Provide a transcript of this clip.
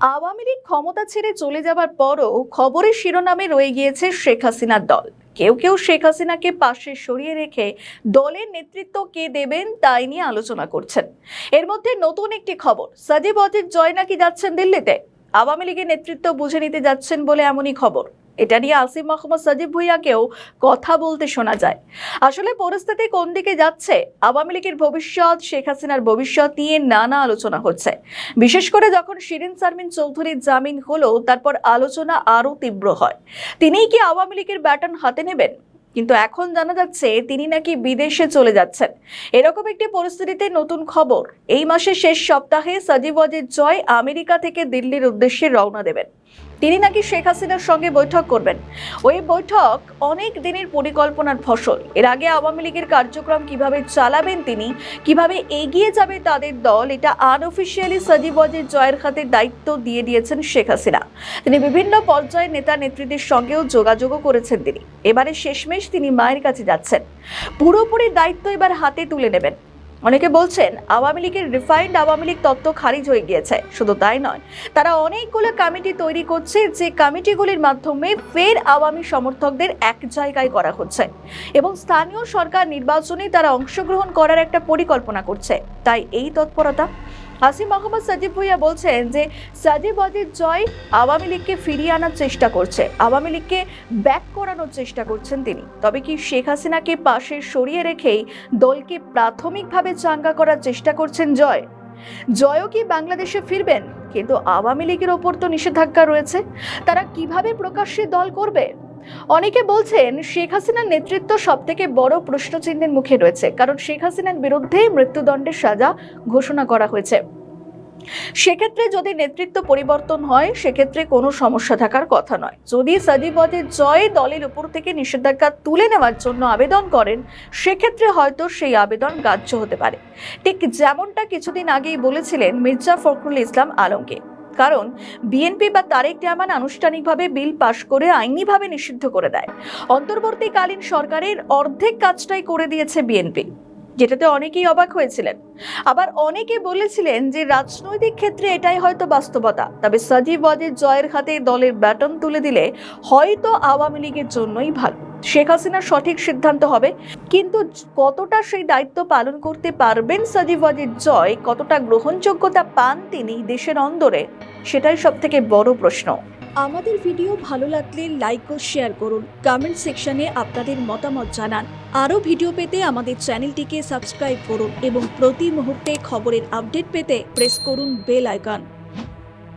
আওয়ামী লীগ ক্ষমতা ছেড়ে চলে যাবার পরও খবরের শিরোনামে রয়ে গিয়েছে শেখ হাসিনার দল। কেউ কেউ শেখ হাসিনাকে পাশে সরিয়ে রেখে দলের নেতৃত্ব কে দেবেন তাই নিয়ে আলোচনা করছেন। এর মধ্যে নতুন একটি খবর, সাজিব ওয়াজিদ জয় নাকি যাচ্ছেন দিল্লিতে। আওয়ামী লীগের নেতৃত্ব বুঝে নিতে যাচ্ছেন বলে এমনই খবর। এটা নিয়ে আসিফ মোহাম্মদ সাজিব ভুঁইয়াকেও কথা বলতে শোনা যায়। আসলে পরিস্থিতি কোন দিকে যাচ্ছে, আওয়ামী লীগের ভবিষ্যৎ, শেখ হাসিনার ভবিষ্যৎ নিয়ে নানা আলোচনা হচ্ছে। বিশেষ করে যখন শিরিন শারমিন চৌধুরীর জামিন হলো, তারপর আলোচনা আরো তীব্র হয়। তিনিই কি আওয়ামী লীগের ব্যাটন হাতে নেবেন? কিন্তু এখন জানা যাচ্ছে তিনি নাকি বিদেশে চলে যাচ্ছেন। এরকম একটি পরিস্থিতিতে নতুন খবর, এই মাসের শেষ সপ্তাহে সাজিব ওয়াজিদ জয় আমেরিকা থেকে দিল্লির উদ্দেশ্যে রওনা দেবেন। তিনি নাকি শেখ হাসিনার সঙ্গে বৈঠক করবেন। ওই বৈঠক অনেক দিনের পরিকল্পনার ফসল। এর আগে আওয়ামী লীগের কার্যক্রম কিভাবে চালাবেন তিনি, কিভাবে এগিয়ে যাবে তাদের দল, এটা আনঅফিসিয়ালি সাজিব ওয়াজিদ জয়ের হাতে দায়িত্ব দিয়ে দিয়েছেন শেখ হাসিনা। তিনি বিভিন্ন পর্যায়ের নেতা নেত্রীদের সঙ্গেও যোগাযোগও করেছেন। তিনি এবারে শেষমেশ তিনি মায়ের কাছে যাচ্ছেন। পুরোপুরি দায়িত্ব এবার হাতে তুলে নেবেন। অনেকে বলছেন আওয়ামী লীগের রিফাইন্ড আওয়ামী লীগ তত্ত্ব খারিজ হয়ে গিয়েছে। শুধু তাই নয়, তারা অনেকগুলো কমিটি তৈরি করছে, যে কমিটিগুলির মাধ্যমে ফের আওয়ামী সমর্থকদের এক জায়গায় করা হচ্ছে এবং স্থানীয় সরকার নির্বাচনে তারা অংশগ্রহণ করার একটা পরিকল্পনা করছে। তাই এই তৎপরতা। আসিফ মোহাম্মদ সাজিব ভুঁইয়া বলছেন যে সাজিব ওয়াজিদ জয় আওয়ামী লীগকে ফিরিয়ে আনার চেষ্টা করছে, আওয়ামী লীগকে ব্যাক করানোর চেষ্টা করছেন তিনি। তবে কি শেখ হাসিনাকে পাশে সরিয়ে রেখেই দলকে প্রাথমিকভাবে চাঙ্গা করার চেষ্টা করছেন জয়? জয়ও কি বাংলাদেশে ফিরবেন? কিন্তু আওয়ামী লীগের ওপর তো নিষেধাজ্ঞা রয়েছে, তারা কিভাবে প্রকাশ্যে দল করবে? অনেকে বলছেন শেখ হাসিনার নেতৃত্ব সব থেকে বড় প্রশ্নচিহ্নের মুখে রয়েছে, কারণ শেখ হাসিনার বিরুদ্ধে মৃত্যুদণ্ডের সাজা ঘোষণা করা হয়েছে। সেক্ষেত্রে যদি নেতৃত্ব পরিবর্তন হয়, সেক্ষেত্রে কোনো সমস্যা থাকার কথা নয়। যদি সাজিব ওয়াজিদ জয় দলের উপর থেকে নিষেধাজ্ঞা তুলে নেওয়ার জন্য আবেদন করেন, সেক্ষেত্রে হয়তো সেই আবেদন গ্রাহ্য হতে পারে। ঠিক যেমনটা কিছুদিন আগেই বলেছিলেন মির্জা ফখরুল ইসলাম আলমগীর। কারণ বিএনপি বা তারেক রহমান আনুষ্ঠানিকভাবে বিল পাশ করে আইনিভাবে নিষিদ্ধ করে দেয়। অন্তর্বর্তীকালীন সরকারের অর্ধেক কাজটাই করে দিয়েছে বিএনপি, যেটাতে অনেকেই অবাক হয়েছিলেন। আবার অনেকে বলেছিলেন যে রাজনৈতিক ক্ষেত্রে এটাই হয়তো বাস্তবতা। তবে সাজিব ওয়াজিদ জয়ের হাতে দলের ব্যাটন তুলে দিলে হয়তো আওয়ামী লীগের জন্যই ভালো। শেখ হাসিনার সঠিক সিদ্ধান্ত হবে, কিন্তু কতটা সেই দায়িত্ব পালন করতে পারবেন সাজিব ওয়াজিদ জয়, কতটা গ্রহণযোগ্যতা পান তিনি দেশের অন্দরে, সেটাই সব থেকে বড় প্রশ্ন। আমাদের ভিডিও ভালো লাগলে লাইক ও শেয়ার করুন, কমেন্ট সেকশনে আপনাদের মতামত জানান। আরও ভিডিও পেতে আমাদের চ্যানেলটিকে সাবস্ক্রাইব করুন এবং প্রতি মুহূর্তে খবরের আপডেট পেতে প্রেস করুন বেল আইকন।